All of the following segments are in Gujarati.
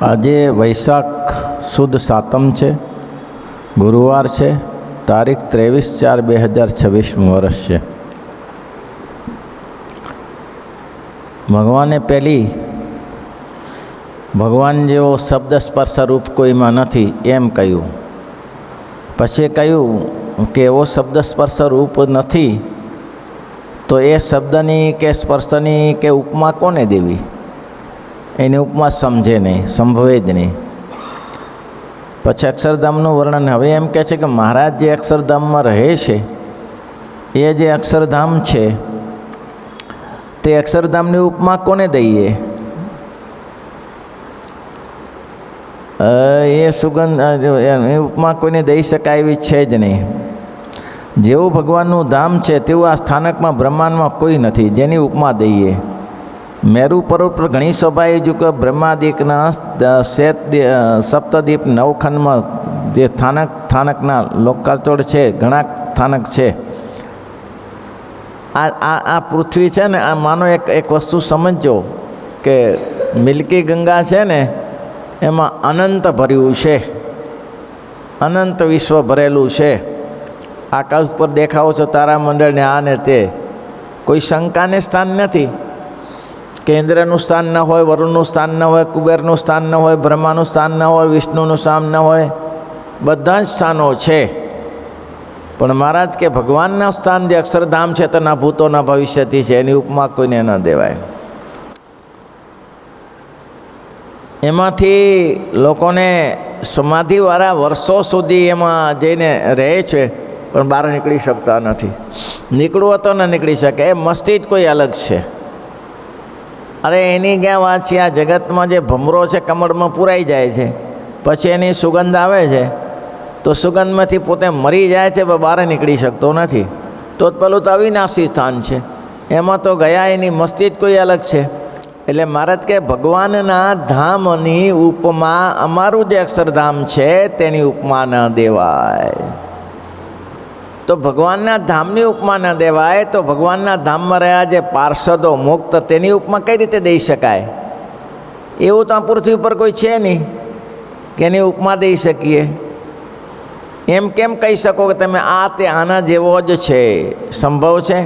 આજે વૈશાખ સુદ સાતમ છે, ગુરુવાર છે, તારીખ 23/4/2026 વર્ષ છે. ભગવાને પહેલી ભગવાન જેવો શબ્દ સ્પર્શ રૂપ કોઈમાં નથી એમ કહ્યું. પછી કહ્યું કે એવો શબ્દ સ્પર્શ રૂપ નથી તો એ શબ્દની કે સ્પર્શની કે ઉપમા કોને દેવી? એની ઉપમા સમજે નહીં, સંભવે જ નહીં. પછી અક્ષરધામનું વર્ણન હવે એમ કહે છે કે મહારાજ જે અક્ષરધામમાં રહે છે એ જે અક્ષરધામ છે તે અક્ષરધામની ઉપમા કોને દઈએ? એ સુગંધ એ ઉપમા કોઈને દઈ શકાય એવી છે જ નહીં. જેવું ભગવાનનું ધામ છે તેવું આ સ્થાનકમાં બ્રહ્માંડમાં કોઈ નથી જેની ઉપમા દઈએ. મેરુ પર્વત પર ઘણી સભાએ જો કે બ્રહ્માદિકના સપ્તદીપ નવખંડમાં જે સ્થાનકના લોકાચોડ છે, ઘણા સ્થાનક છે. આ પૃથ્વી છે ને, આ માનો એક વસ્તુ સમજો કે મિલ્કી ગંગા છે ને એમાં અનંત ભર્યું છે, અનંત વિશ્વ ભરેલું છે. આકાશ ઉપર દેખાવો છો તારામંડળને આ ને તે, કોઈ શંકાને સ્થાન નથી. કેન્દ્રનું સ્થાન ન હોય, વરુણનું સ્થાન ન હોય, કુબેરનું સ્થાન ન હોય, બ્રહ્માનું સ્થાન ન હોય, વિષ્ણુનું સ્થાન ન હોય, બધા જ સ્થાનો છે. પણ મહારાજ કે ભગવાનના સ્થાન જે અક્ષરધામ છે તેના ભૂતોના ભવિષ્યથી છે, એની ઉપમા કોઈને ન દેવાય. એમાંથી લોકોને સમાધિવાળા વર્ષો સુધી એમાં જઈને રહે છે પણ બહાર નીકળી શકતા નથી. નીકળવું તો ન નીકળી શકે, એ મસ્તી જ કોઈ અલગ છે. અરે એની ક્યાં વાત છે? આ જગતમાં જે ભમરો છે કમળમાં પૂરાઈ જાય છે, પછી એની સુગંધ આવે છે તો સુગંધમાંથી પોતે મરી જાય છે પણ બહાર નીકળી શકતો નથી. તો પેલું તો અવિનાશી સ્થાન છે, એમાં તો ગયા એની મસ્તી જ કોઈ અલગ છે. એટલે મહારાજ કે ભગવાનના ધામની ઉપમા અમારું જે અક્ષરધામ છે તેની ઉપમા ન દેવાય. તો ભગવાનના ધામની ઉપમા ન દેવાય તો ભગવાનના ધામમાં રહ્યા જે પાર્ષદો મુક્ત તેની ઉપમા કઈ રીતે દઈ શકાય? એવું તો આ પૃથ્વી પર કોઈ છે નહીં કે એની ઉપમા દઈ શકીએ. એમ કેમ કહી શકો કે તમે આ તે આના જેવો જ છે? સંભવ છે?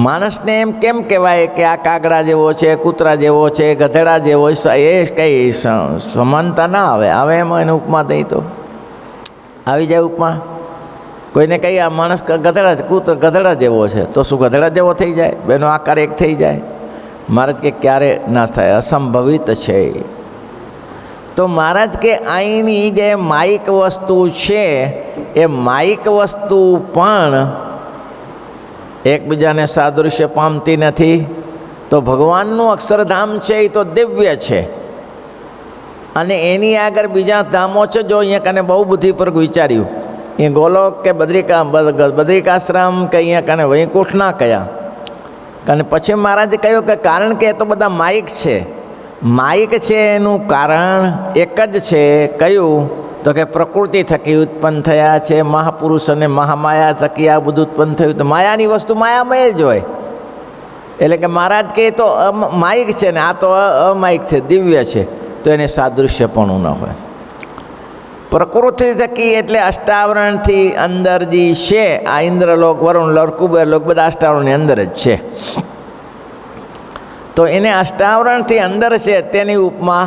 માણસને એમ કેમ કહેવાય કે આ કાગડા જેવો છે, કૂતરા જેવો છે, ગધેડા જેવો છે? એ કંઈ સમાનતા ના આવે. આવે એમાં એને ઉપમા દઈ તો આવી જાય ઉપમા. કોઈને કહી આ માણસ ગધેડા જેવો છે તો શું ગધેડા જેવો થઈ જાય? બેનો આકાર એક થઈ જાય? મહારાજ કે ક્યારે ના થાય, અસંભવિત છે. તો મહારાજ કે અહીંની જે માયિક વસ્તુ છે એ માયિક વસ્તુ પણ એકબીજાને સાદૃશ્ય પામતી નથી. તો ભગવાનનું અક્ષરધામ છે એ તો દિવ્ય છે અને એની આગળ બીજા ધામો છે. જો અહીંયા કને બહુ બુદ્ધિ પર વિચાર્યું, એ ગોલોક કે બદ્રિકાશ્રમ કે અહીંયા કને વૈકુંઠ ના કયા. અને પછી મહારાજે કહ્યું કે કારણ કે એ તો બધા માયિક છે. માયિક છે એનું કારણ એક જ છે. કયું? તો કે પ્રકૃતિ થકી ઉત્પન્ન થયા છે. મહાપુરુષ અને મહામાયા થકી આ બધું ઉત્પન્ન થયું. તો માયાની વસ્તુ માયામય જ હોય. એટલે કે મહારાજ કે તો માયિક છે ને આ તો અમાયિક છે, દિવ્ય છે, તો એને સાદૃશ્યપણું ન હોય. પ્રકૃતિ થકી એટલે અષ્ટાવરણથી અંદર જે છે આ ઇન્દ્રલોક, વરુણલોક, કુબેરલોક બધા અષ્ટાવરણની અંદર જ છે. તો એને અષ્ટાવરણથી અંદર છે તેની ઉપમા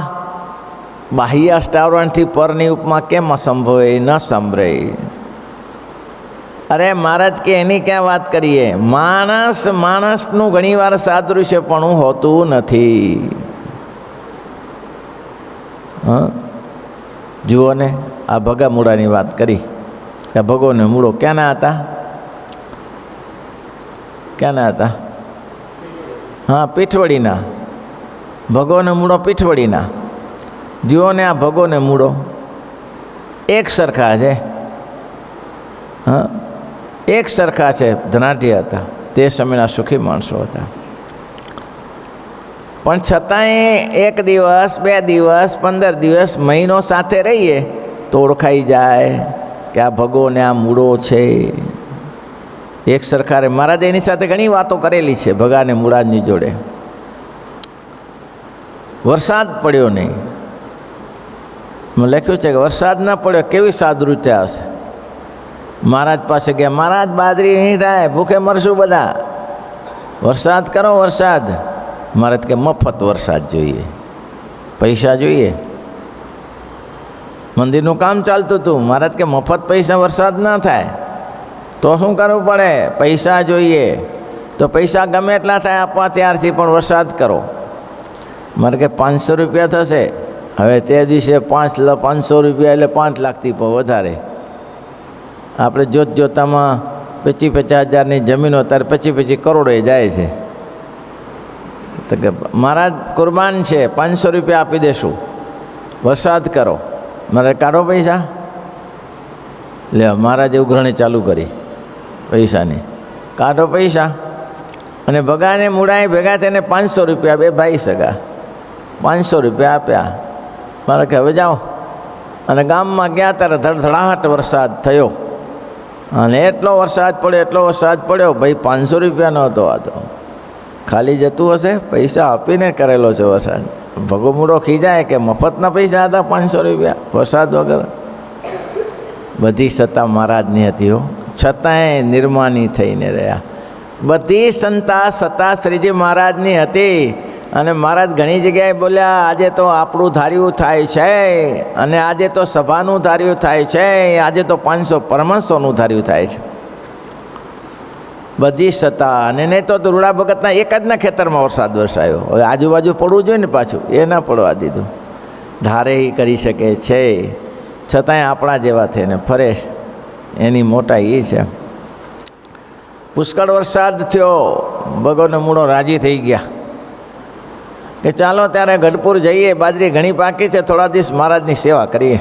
બાહ્ય અષ્ટાવરણથી પરની ઉપમા કેમ સંભવે? ન સંભળે. અરે મહારાજ કે એની ક્યાં વાત કરીએ? માણસનું ઘણીવાર સાદૃશ્યપણું હોતું નથી. જુઓ ને, આ ભગા મૂળાની વાત કરી. આ ભગોને મૂળો ક્યાંના હતા? ક્યાંના હતા? હા, પીઠવડીના. ભગોને મૂળો પીઠવડીના. જુઓ ને, આ ભગોને મૂળો એક સરખા છે. હા, એક સરખા છે. ધનાઢ્ય હતા, તે સમયના સુખી માણસો હતા. પણ છતાંય એક દિવસ, 2 દિવસ, 15 દિવસ, મહિનો સાથે રહીએ તો ઓળખાઈ જાય કે આ ભગોને આ મૂળો છે. એક સરકારે મહારાજે એની સાથે ઘણી વાતો કરેલી છે ભગાને મૂળાની જોડે. વરસાદ પડ્યો નહીં, લખ્યું છે કે વરસાદ ન પડ્યો કેવી સાદૃત્યા હશે. મહારાજ પાસે ગયા, મહારાજ બાદરી નહીં થાય, ભૂખે મરશું બધા, વરસાદ કરો વરસાદ. મહારાજ કે મફત વરસાદ જોઈએ, પૈસા જોઈએ. મંદિરનું કામ ચાલતું હતું, મહારાજ કે મફત પૈસા વરસાદ ન થાય તો શું કરવું પડે, પૈસા જોઈએ. તો પૈસા ગમે એટલા થાય આપવા ત્યારથી, પણ વરસાદ કરો. મારે કે 500 રૂપિયા થશે. હવે તે દિવસે 500 રૂપિયા એટલે 5 લાખથી પણ વધારે. આપણે જોતામાં 50,000ની જમીનો અત્યારે 25 કરોડે જાય છે. તો કે મહારાજ કુરબાન છે, 500 રૂપિયા આપી દેશું, વરસાદ કરો. મારે કાઢો પૈસા. લે મહારાજે ઉઘરાણી ચાલુ કરી પૈસાની, કાઢો પૈસા. અને ભગાને મૂળાએ ભેગા થઈને 500 રૂપિયા, બે ભાઈ સગા 500 રૂપિયા આપ્યા. મારે કે હવે જાઓ. અને ગામમાં ગયા ત્યારે ધડધડાહટ વરસાદ થયો, અને એટલો વરસાદ પડ્યો ભાઈ 500 રૂપિયા નહોતો, આ તો ખાલી જતું હશે, પૈસા આપીને કરેલો છે વરસાદ. ભગો મૂળો ખીજાય કે મફતના પૈસા હતા 500 રૂપિયા વરસાદ વગર. બધી સત્તા મહારાજની હતી હો, છતાંય નિર્માની થઈને રહ્યા. બધી સત્તા શ્રીજી મહારાજની હતી. અને મહારાજ ઘણી જગ્યાએ બોલ્યા, આજે તો આપણું ધાર્યું થાય છે, અને આજે તો સભાનું ધાર્યું થાય છે, આજે તો 500 પરમહંસોનું ધાર્યું થાય છે. બધી સત્તા. અને નહીં તો રૂડા ભગતના એક જ ના ખેતરમાં વરસાદ વરસાયો. હવે આજુબાજુ પડવું જોઈએ ને પાછું, એ ના પડવા દીધું. ધારે એ કરી શકે છે, છતાંય આપણા જેવા થઈને ફરે, એની મોટાઈ એ છે. પુષ્કળ વરસાદ થયો, ભગવાનનો મૂળો રાજી થઈ ગયા કે ચાલો ત્યારે ગઢપુર જઈએ, બાજરી ઘણી પાકી છે, થોડા દિવસ મહારાજની સેવા કરીએ.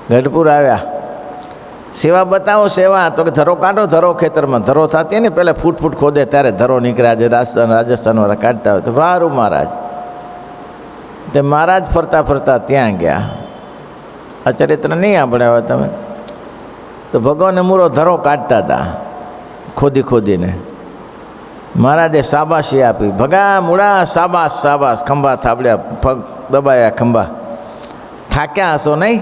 ગઢપુર આવ્યા, સેવા બતાવો સેવા. તો કે ધરો કાઢો, ધરો ખેતરમાં ધરો થતી ને પહેલાં ફૂટ ખોદે ત્યારે ધરો નીકળ્યા. જે રાજસ્થાનવાળા કાઢતા હોય તો વારું મહારાજ. તે મહારાજ ફરતા ફરતા ત્યાં ગયા. આ ચરિત્ર નહીં આપણે હવે તમે. તો ભગવાનને મૂળો ધરો કાઢતા હતા ખોદીને. મહારાજે શાબાશી આપી, ભગા મૂળા શાબાશ શાબાશ. ખંભા થાબડ્યા, પગ દબાયા ખંભા. થાક્યા હશો નહીં?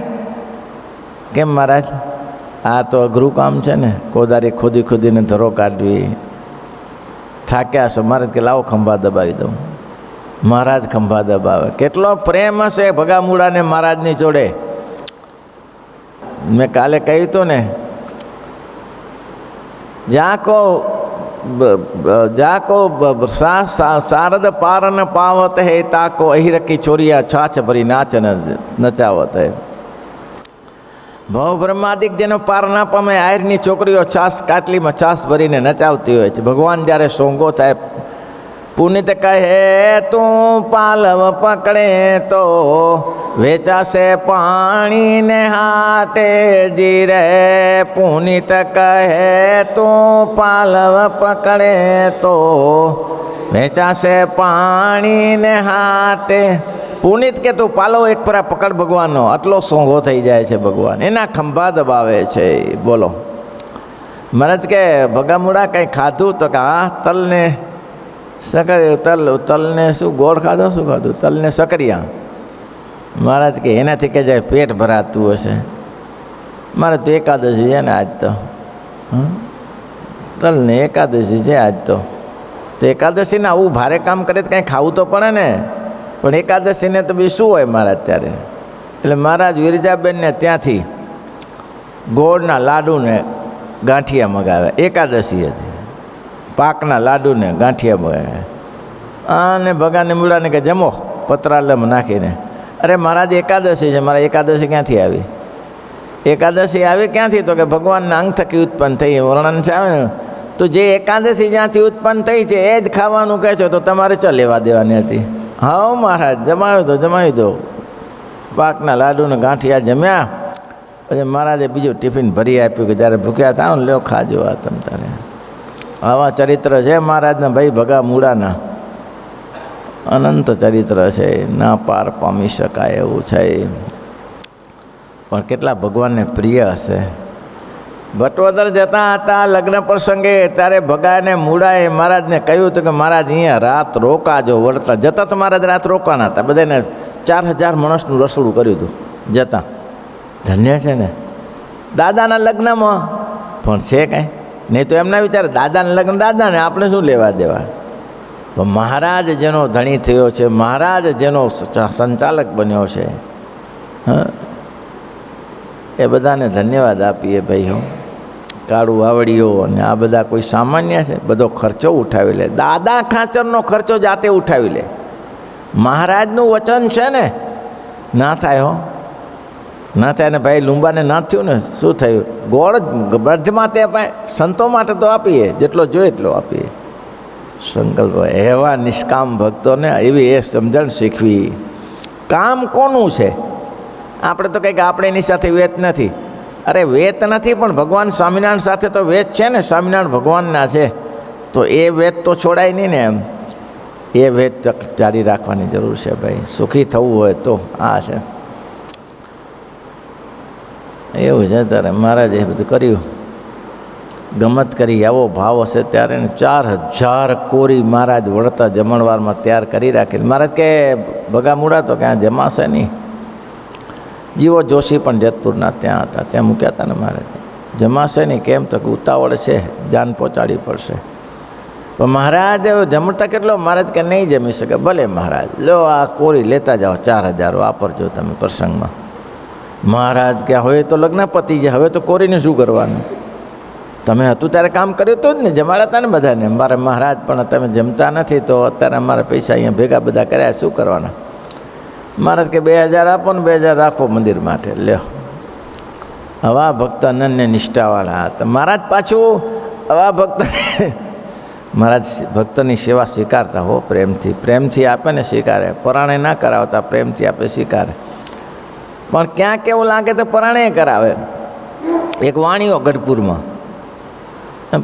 કેમ મહારાજ? આ તો અઘરું કામ છે ને, કોદારી ખોદીને ધરો કાઢવી. થાક્યા હશો. મહારાજ કે લાવો ખંભા દબાવી દઉં. મહારાજ ખંભા દબાવે. કેટલો પ્રેમ હશે ભગા મૂળાને મહારાજની જોડે. મેં કાલે કહ્યું હતું ને, જાકો શારદ પારન પાવત હે, તાકો અહિરકી છોરિયા છાછ ભરી નાચ નચાવત હે. ભવ બ્રહ્માદિક જેનો પાર ના પામે, આયરની છોકરીઓ છાસ કાટલીમાં છાસ ભરીને નચાવતી હોય છે. ભગવાન જ્યારે સોંગો થાય, પુનિત કહે તું પાલવ પકડે તો વેચાશે પાણીને હાટે જીરે. પુનિત કહે તું પાલવ પકડે તો વેચાશે પાણીને હાટે. પુનિત કે તું પાલવ એક પર પકડ ભગવાનનો. આટલો સોંગો થઈ જાય છે ભગવાન, એના ખંભા દબાવે છે. બોલો મહારાજ કે ભગામુડા કંઈ ખાધું? તો કે હા, તલને તલને શું ગોળ ખાધો? શું ખાધું? તલને સકરિયા. મહારાજ કે એનાથી કે જાય પેટ ભરાતું હશે. મારે તો એકાદશી છે ને આજ તો, તલને એકાદશી છે આજ તો. એકાદશીને આવું ભારે કામ કરે તો કંઈ ખાવું તો પડે ને. પણ એકાદશીને તો બી શું હોય મહારાજ ત્યારે? એટલે મહારાજ વિરજાબેનને ત્યાંથી ગોળના લાડુને ગાંઠિયા મગાવ્યા. એકાદશી હતી, પાકના લાડુને ગાંઠિયા મગાવ્યા. અને ભગાને મૂળાને કે જમો પતરાલમ નાખીને. અરે મહારાજ એકાદશી છે. મારા એકાદશી ક્યાંથી આવી? એકાદશી આવી ક્યાંથી? તો કે ભગવાનના અંગ થકી ઉત્પન્ન થઈ. વર્ણન છે આવે ને, તો જે એકાદશી જ્યાંથી ઉત્પન્ન થઈ છે એ જ ખાવાનું કહે છે, તો તમારે ચાલ લેવા દેવાની હતી. હા મહારાજ, જમાવી દો. પાકના લાડુને ગાંઠિયા જમ્યા. પછી મહારાજે બીજું ટિફિન ભરી આપ્યું કે જ્યારે ભૂખ્યા થાવ ને લ્યો ખાજો આ તમ તારે. આવા ચરિત્ર છે મહારાજના ભાઈ ભગા મૂળાના. અનંત ચરિત્ર છે, ના પાર પામી શકાય એવું છે. પણ કેટલા ભગવાનને પ્રિય હશે. ભટવદર જતા હતા લગ્ન પ્રસંગે, ત્યારે ભગાને મૂળાએ મહારાજને કહ્યું હતું કે મહારાજ અહીંયા રાત રોકાજો. વળતા જતા તો મહારાજ રાત રોકાના હતા, બધાને 4,000 માણસનું રસોડું કર્યું હતું જતાં. ધન્ય છે ને. દાદાના લગ્નમાં પણ છે કાંઈ નહીં તો એમના વિચારે દાદાના લગ્ન દાદાને આપણે શું લેવા દેવા. તો મહારાજ જેનો ધણી થયો છે, મહારાજ જેનો સંચાલક બન્યો છે, હા, એ બધાને ધન્યવાદ આપીએ ભાઈ. હો કાળું વાવડીઓ અને આ બધા કોઈ સામાન્ય છે? બધો ખર્ચો ઉઠાવી લે. દાદા ખાચરનો ખર્ચો જાતે ઉઠાવી લે. મહારાજનું વચન છે ને, ના થાય. હો ના થાય ને ભાઈ. લુંબાને ના થયું ને શું થયું? ગોળ વૃદ્ધ માટે અપાય, સંતો માટે તો આપીએ, જેટલો જોઈએ એટલો આપીએ. સંકલ્પ એવા નિષ્કામ ભક્તોને એવી એ સમજણ શીખવી. કામ કોનું છે? આપણે તો કંઈક આપણે એની સાથે વેત નથી. અરે વેત નથી, પણ ભગવાન સ્વામિનારાયણ સાથે તો વેત છે ને. સ્વામિનારાયણ ભગવાનના છે તો એ વેત તો છોડાય નહીં ને. એમ એ વેત જારી રાખવાની જરૂર છે ભાઈ. સુખી થવું હોય તો આ છે એવું છે. ત્યારે મહારાજે એ બધું કર્યું, ગમત કરી. આવો ભાવ હશે ત્યારે 4,000 કોરી મહારાજ વળતા જમણવારમાં તૈયાર કરી રાખી. મહારાજ કે ભગામુડા તો ક્યાં જમાશે નહીં. જીવો જોશી પણ જેતપુરના ત્યાં હતા, ત્યાં મૂક્યા હતા ને મહારાજ. જમાશે નહીં કેમ? તો ઉતાવળ છે, જાન પહોંચાડવી પડશે. પણ મહારાજ જમતા કેટલો? મહારાજ કે નહીં જમી શકે. ભલે મહારાજ, લો આ કોરી લેતા જાઓ, 4,000 વાપરજો તમે પ્રસંગમાં. મહારાજ કે હવે તો લગ્ન પતી ગયા, હવે તો કોરીને શું કરવાનું? તમે હતું ત્યારે કામ કર્યું તો જ ને, જમાડતા ને બધાને. મારે મહારાજ પણ તમે જમતા નથી તો અત્યારે અમારા પૈસા અહીંયા ભેગા બધા કર્યા, શું કરવાના? મહારાજ કે 2,000 આપો ને 2,000 રાખો મંદિર માટે. લ્યો, હવા ભક્ત અનન્ય નિષ્ઠાવાળા હતા મહારાજ. પાછું હવા ભક્ત મહારાજ ભક્તની સેવા સ્વીકારતા. હો પ્રેમથી, પ્રેમથી આપે ને સ્વીકારે. પરાણે ના કરાવતા, પ્રેમથી આપે સ્વીકારે. પણ ક્યાંક એવું લાગે તો પરાણે કરાવે. એક વાણીઓ ગઢપુરમાં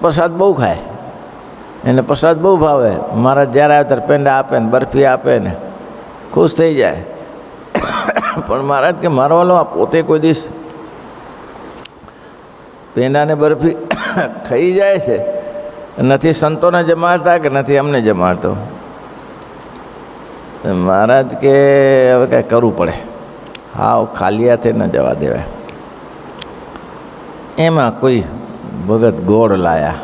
પ્રસાદ બહુ ખાય, એને પ્રસાદ બહુ ભાવે. મહારાજ જ્યારે આવે ત્યારે પેંડા આપે ને બરફી આપે ને ખુશ થઈ જાય. પણ મહારાજ કે મારો વાલો આ પોતે કોઈ દિવસ પેંડા ને બરફી ખાઈ જાય છે, નથી સંતોને જમાડતા કે નથી અમને જમાડતો. મહારાજ કે હવે કાંઈ કરવું પડે. હાવ ખાલી હાથે ન જવા દેવાય. એમાં કોઈ ભગત ગોળ લાયા,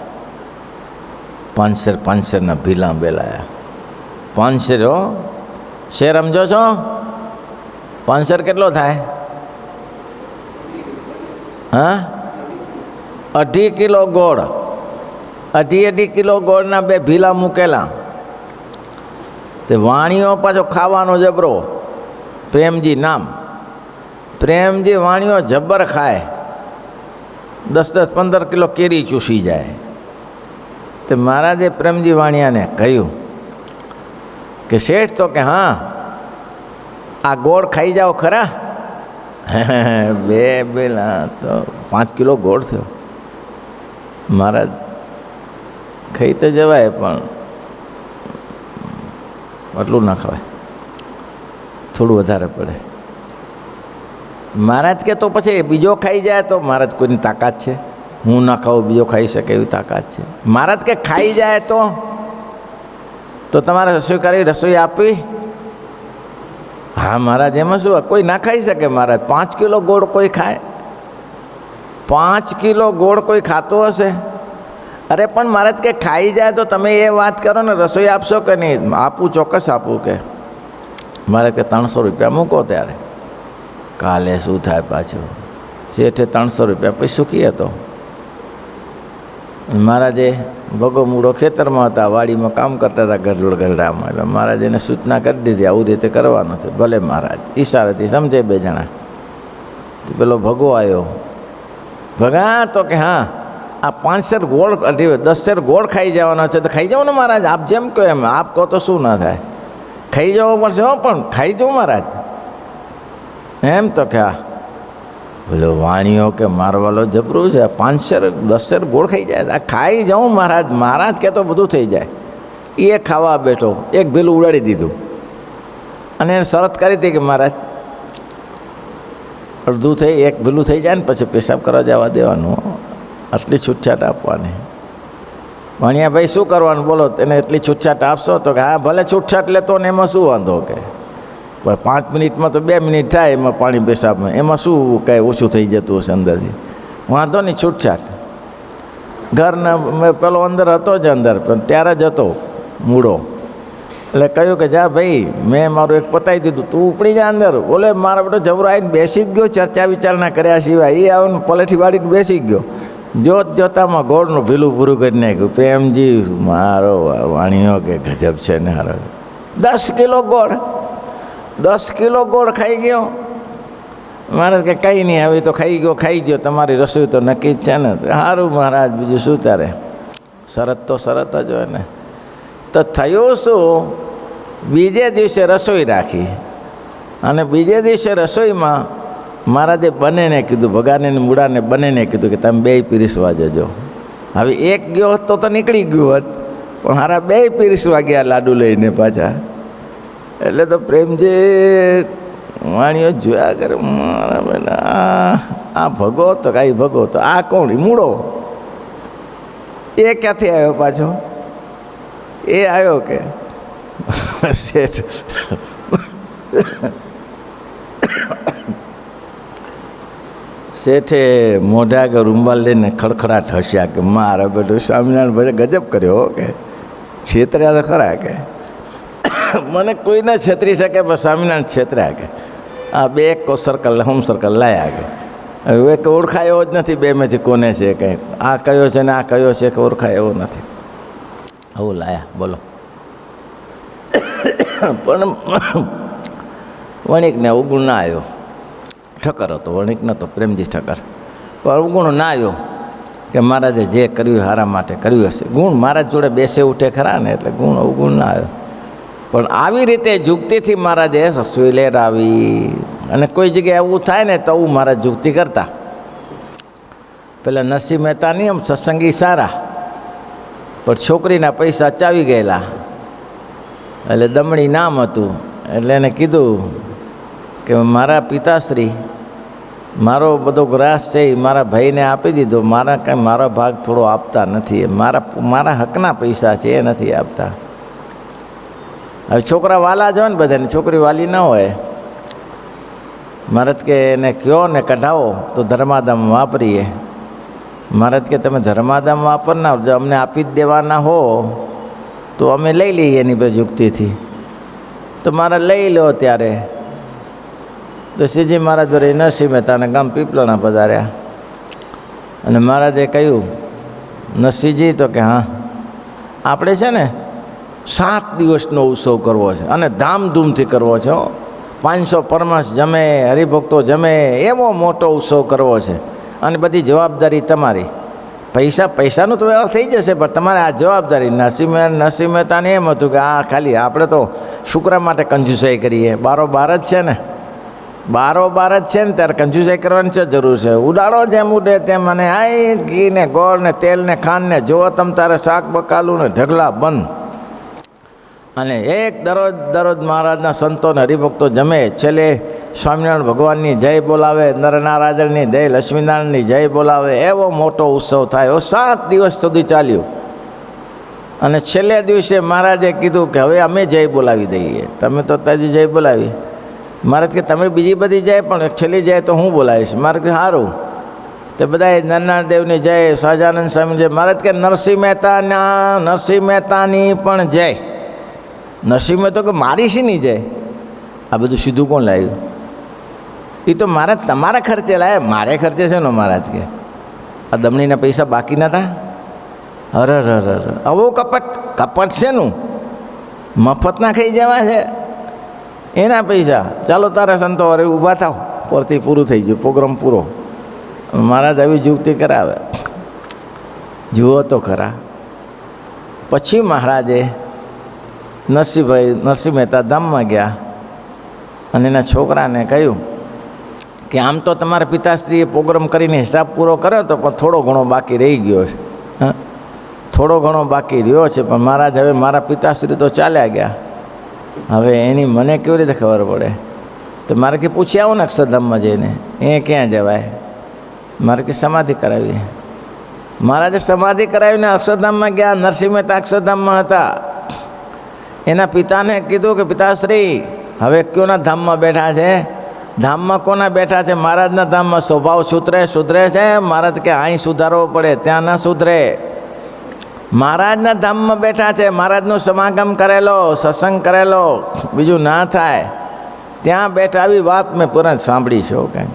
5 ભીલા બેલાયા. 5 હો શેર સમજો છો? 5 કેટલો થાય? હા, 2.5 કિલો ગોળ. 2.5 કિલો ગોળના 2 ભીલા મૂકેલા. તે વાણીઓ પાછો ખાવાનો જબરો. પ્રેમજી નામ. પ્રેમજી વાણીઓ જબ્બર ખાય. 10-15 કિલો કેરી ચૂસી જાય. તે મહારાજે પ્રેમજી વાણિયાને કહ્યું કે શેઠ તો કે હા આ ગોળ ખાઈ જાઓ ખરા. 2 બેલા તો 5 કિલો ગોળ થયો. મહારાજ ખાઈ તો જવાય પણ આટલું ના ખવાય, થોડું વધારે પડે. મહારાજ કે તો પછી બીજો ખાઈ જાય તો? મહારાજ કોઈની તાકાત છે? હું ના ખાઉં બીજો ખાઈ શકે એવી તાકાત છે? મહારાજ કે ખાઈ જાય તો તમારે રસોઈ કરી રસોઈ આપવી? હા મહારાજ એમાં શું, કોઈ ના ખાઈ શકે? મહારાજ 5 કિલો ગોળ કોઈ ખાય? 5 કિલો ગોળ કોઈ ખાતો હશે? અરે પણ મહારાજ કે ખાઈ જાય તો તમે એ વાત કરો ને, રસોઈ આપશો કે નહીં? આપું, ચોક્કસ આપું. કે મારે કે 300 રૂપિયા મૂકો. ત્યારે કાલે શું થાય પાછું? શેઠે 300 રૂપિયા પછી સુખી હતો. મહારાજે ભગો મૂળો ખેતરમાં હતા, વાડીમાં કામ કરતા હતા ગરડામાં. એટલે મહારાજ એને સૂચના કરી દીધી આવું રીતે કરવાનું છે. ભલે મહારાજ ઈશારાથી સમજે 2 જણા. પેલો ભગો આવ્યો. ભગા તો કે હા આ 5 શેર ગોળ 10 શેર ગોળ ખાઈ જવાનો છે તો ખાઈ જાઓ ને મહારાજ. આપ જેમ કહો એમ. આપ કહો તો શું ના થાય? ખાઈ જવું પડશે. હો પણ ખાઈ જાઉં મહારાજ એમ. તો કે હા બોલો વાણીઓ કે મારવાલો જબરું છે. 5 શેર 10 શેર ગોળ ખાઈ જાય. આ ખાઈ જાઉં મહારાજ. મહારાજ કે તો બધું થઈ જાય. એ ખાવા બેઠો, એક ભેલું ઉડાડી દીધું અને એને શરત કરી હતી કે મહારાજ અડધું થઈ, એક ભેલું થઈ જાય ને પછી પેશાબ કરવા જવા દેવાનું, આટલી છૂટછાટ આપવાની. વાણિયા ભાઈ શું કરવાનું બોલો? એને એટલી છૂટછાટ આપશો? તો કે હા ભલે છૂટછાટ લેતો ને એમાં શું વાંધો? કે પણ 5 મિનિટમાં તો 2 મિનિટ થાય એમાં પાણી પેશાબમાં, એમાં શું કાંઈ ઓછું થઈ જતું હશે અંદરથી. વાંધો નહીં, છૂટછાટ. ઘરના મેં પેલો અંદર હતો જ અંદર, પણ ત્યારે જ હતો મૂળો. એટલે કહ્યું કે જા ભાઈ, મેં મારું એક પતાવી દીધું, તું ઉપડી જા અંદર. બોલે મારા બેટો જબરો આવીને બેસી જ ગયો, ચર્ચા વિચારણા કર્યા સિવાય. એ આવીને પલેઠી વાળીને બેસી ગયો. જોતામાં ગોળનું ભીલું પૂરું કરી નાખ્યું. પ્રેમજી મારો વાણીઓ કે ગજબ છે ને હારો. 10 કિલો ગોળ, 10 કિલો ગોળ ખાઈ ગયો. મહારાજ કે કંઈ નહીં, હવે તો ખાઈ ગયો, તમારી રસોઈ તો નક્કી જ છે ને. સારું મહારાજ, બીજું શું તારે, શરત તો શરત જ હોય ને. તો થયું શું, બીજે દિવસે રસોઈ રાખી, અને બીજે દિવસે રસોઈમાં મહારાજે બંનેને કીધું, ભગાને મૂળાને બંનેને કીધું કે તમે 2 પીરસવા જજો. હવે એક ગયો હોત તો નીકળી ગયું હોત, પણ હારા 2 પીરસવા ગયા લાડુ લઈને પાછા. એટલે તો પ્રેમજી વાણીઓ જોયા કરે, મારા બેટા આ ભગો તો કાંઈ ભગો તો આ કોણ, મૂળો. એ ક્યાંથી આવ્યો પાછો? એ આવ્યો કે શેઠ શેઠે મોઢા કે રૂમાલ લઈને ખડખડાટ હસ્યા કે મારા બેટું સ્વામિનારાયણ ભજે ગજબ કર્યો કે છેતર્યા તો ખરા કે મને કોઈ ના છેતરી શકે, પણ સ્વામિનારાયણ છેતર્યા કે આ 2 સર્કલ હોમ સર્કલ લાયા કે હવે કે ઓળખાય એવો જ નથી બેમાંથી કોને છે કંઈ, આ કયો છે ને આ કયો છે કે ઓળખાય એવો નથી. આવું લાયા બોલો. પણ વણિકને અવગુણ ના આવ્યો. ઠક્કર હતો, વણિક નહોતો, પ્રેમજી ઠક્કર. પણ અવગુણ ના આવ્યો કે મહારાજે જે કર્યું હારા માટે કર્યું હશે. ગુણ મહારાજ જોડે બેસે ઉઠે ખરા ને, એટલે ગુણ અવગુણ ના આવ્યો. પણ આવી રીતે જુક્તિથી મહારાજે રસોઈ લેરાવી. અને કોઈ જગ્યાએ એવું થાય ને તો આવું મહારાજ જુક્તિ કરતા. પેલા નરસિંહ મહેતાની આમ સત્સંગી સારા, પણ છોકરીના પૈસા ચાવી ગયેલા. એટલે દમણી નામ હતું, એટલે એને કીધું કે મારા પિતાશ્રી મારો બધો ગ્રાસ છે એ મારા ભાઈને આપી દીધો, મારા કાંઈ મારો ભાગ થોડો આપતા નથી, મારા હકના પૈસા છે એ નથી આપતા. હવે છોકરા વાલા જ હોય ને બધાને, છોકરી વાલી ન હોય. મહારાજ કે એને કહો ને કઢાવો તો ધર્માદામ વાપરીએ. મહારાજ કે તમે ધર્માદામ વાપરના, જો અમને આપી જ દેવાના હો તો અમે લઈ લઈએ એની પર યુક્તિથી. તો મારા લઈ લો ત્યારે. તો શ્રીજી મહારાજ વળી નરસિંહ મહેતાને ગામ પીપલોના પધાર્યા. અને મહારાજે કહ્યું, નરસિંહજી, તો કે હા આપણે છે ને 7 દિવસનો ઉત્સવ કરવો છે અને ધામધૂમથી કરવો છે. 500 પરમાસ જમે, હરિભક્તો જમે, એવો મોટો ઉત્સવ કરવો છે. અને બધી જવાબદારી તમારી. પૈસાનું તો વ્યવહાર થઈ જશે, પણ તમારે આ જવાબદારી. નરસિંહ મહેતાને એમ હતું કે આ ખાલી આપણે તો શુક્ર માટે કંજુસાઈ કરીએ, બારોબાર જ છે ને, બારોબાર જ છે ને, ત્યારે કંજુસાઈ કરવાની છે જરૂર છે. ઉડાડો જેમ ઉડે તેમ. અને આ ઘી ને ગોળ ને તેલ ને ખાંડ ને જોવો તમે તારે શાક બકાલું ને ઢગલા બંધ. અને એક દરરોજ મહારાજના સંતો ને હરિભક્તો જમે. છેલ્લે સ્વામિનારાયણ ભગવાનની જય બોલાવે, નરનારાયણની જય, લક્ષ્મીનારાયણની જય બોલાવે. એવો મોટો ઉત્સવ થાય. 7 દિવસ સુધી ચાલ્યું. અને છેલ્લે દિવસે મહારાજે કીધું કે હવે અમે જય બોલાવી દઈએ. તમે તો તાજી જય બોલાવી. મહારાજ કે તમે બીજી બધી જય, પણ છેલ્લી જય તો હું બોલાવીશ. મહારાજ કે સારું. તો બધાએ નરનારાયણ દેવની જય, સહજાનંદ સ્વામી જય. મહારાજ કે નરસિંહ મહેતાની પણ જય. નરસિંહ મહેતા કે મારી શીની જય? આ બધું સીધું કોણ લાવ્યું? એ તો મારા તમારા ખર્ચે લાવ્યા, મારે ખર્ચે છે ને. મહારાજ કે આ દમણીના પૈસા બાકી નહોતા? અરે આવો કપટ છે નું, મફતના ખાઈ જવા છે એના પૈસા. ચાલો તારા સંતો અરે ઊભા થાવ, પરથી પૂરું થઈ ગયું, પ્રોગ્રામ પૂરો. મહારાજ આવી યુક્તિ કરાવે. જુઓ તો ખરા. પછી મહારાજે નરસિંહ મહેતા ધામમાં ગયા અને એના છોકરાને કહ્યું કે આમ તો તમારા પિતાશ્રીએ પ્રોગ્રામ કરીને હિસાબ પૂરો કર્યો હતો, પણ થોડો ઘણો બાકી રહી ગયો છે. થોડો ઘણો બાકી રહ્યો છે, પણ મહારાજ હવે મારા પિતાશ્રી તો ચાલ્યા ગયા, હવે એની મને કેવી રીતે ખબર પડે? તો મારે કે પૂછી આવું ને અક્ષરધામમાં જઈને. એ ક્યાં જવાય? મારે કે સમાધિ કરાવી. મહારાજે સમાધિ કરાવીને અક્ષરધામમાં ગયા. નરસિંહ મહેતા અક્ષરધામમાં હતા. એના પિતાને કીધું કે પિતાશ્રી હવે કયોના ધામમાં બેઠા છે? ધામમાં કોના બેઠા છે? મહારાજના ધામમાં. સ્વભાવ સુધરે છે? મહારાજ કે અહીં સુધારવો પડે, ત્યાં ન સુધરે. મહારાજના ધામમાં બેઠા છે, મહારાજનું સમાગમ કરેલો, સત્સંગ કરેલો, બીજું ના થાય. ત્યાં બેઠા. આવી વાત મેં પુરાણ સાંભળી છે. કંઈ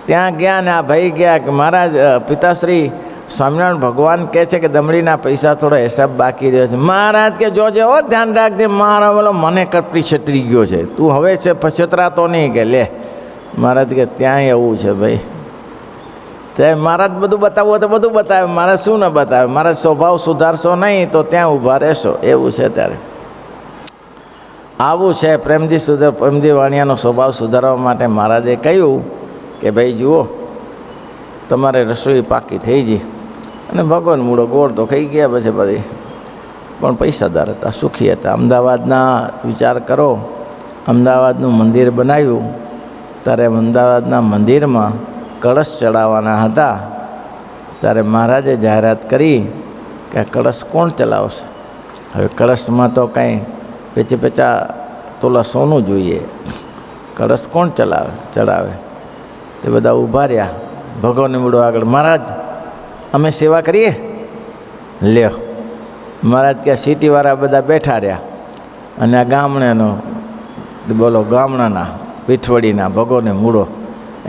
ત્યાં ગયા ને આ ભાઈ ગયા કે મહારાજ પિતાશ્રી સ્વામિનારાયણ ભગવાન કહે છે કે દમડીના પૈસા થોડો હિસાબ બાકી રહ્યો છે. મહારાજ કે જોજે હો, ધ્યાન રાખજે. મારા બોલો મને કપડી છતરી ગયો છે, તું હવે છે છતરાતો નહીં કે લે. મહારાજ કે ત્યાં એવું છે ભાઈ. તે મહારાજ બધું બતાવવું તો બધું બતાવે, મારે શું ન બતાવે? મારા સ્વભાવ સુધારશો નહીં તો ત્યાં ઊભા રહેશો. એવું છે ત્યારે આવું છે. પ્રેમજી વાણિયાનો સ્વભાવ સુધારવા માટે મહારાજે કહ્યું કે ભાઈ જુઓ, તમારે રસોઈ પાકી થઈ ગઈ અને ભગવાન મૂળો ગોળ તો ખાઈ ગયા પછી બધી, પણ પૈસાદાર હતા, સુખી હતા. અમદાવાદના વિચાર કરો, અમદાવાદનું મંદિર બનાવ્યું ત્યારે અમદાવાદના મંદિરમાં કળશ ચડાવવાના હતા. ત્યારે મહારાજે જાહેરાત કરી કે કળશ કોણ ચલાવશે? હવે કળશમાં તો કાંઈ પેચા તોલા સોનું જોઈએ, કળશ કોણ ચડાવે? તે બધા ઊભા રહ્યા ભગવાનને મૂળો આગળ. મહારાજ અમે સેવા કરીએ, લ્યો. મહારાજ કે સિટીવાળા બધા બેઠા રહ્યા અને આ ગામડાનો બોલો, ગામડાના પીઠવડીના ભગવાનને મૂળો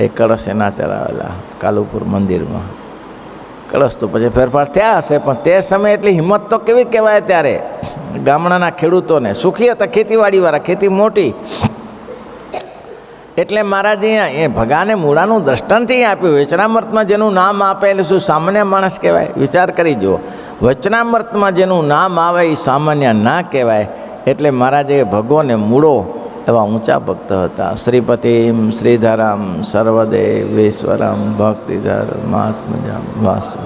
એ કળશ એના ચડાવેલા કાલુપુર મંદિરમાં. કળશ તો પછી ફેરફાર થયા હશે, પણ તે સમયે એટલી હિંમત તો કેવી કહેવાય ત્યારે ગામડાના ખેડૂતોને. સુખી હતા ખેતીવાડીવાળા, ખેતી મોટી. એટલે મહારાજે એ ભગાને મૂળાનું દ્રષ્ટાંતથી આપ્યું. વચનામૃતમાં જેનું નામ આપેલું શું સામાન્ય માણસ કહેવાય? વિચાર કરી જુઓ. વચનામૃતમાં જેનું નામ આવે એ સામાન્ય ના કહેવાય. એટલે મહારાજે ભગવાને મૂળો એવા ઊંચા ભક્ત હતા. શ્રીપતિમ શ્રીધરમ સર્વદેવેશ્વરમ ભક્તિધર મહાત્મજામ વાસુ.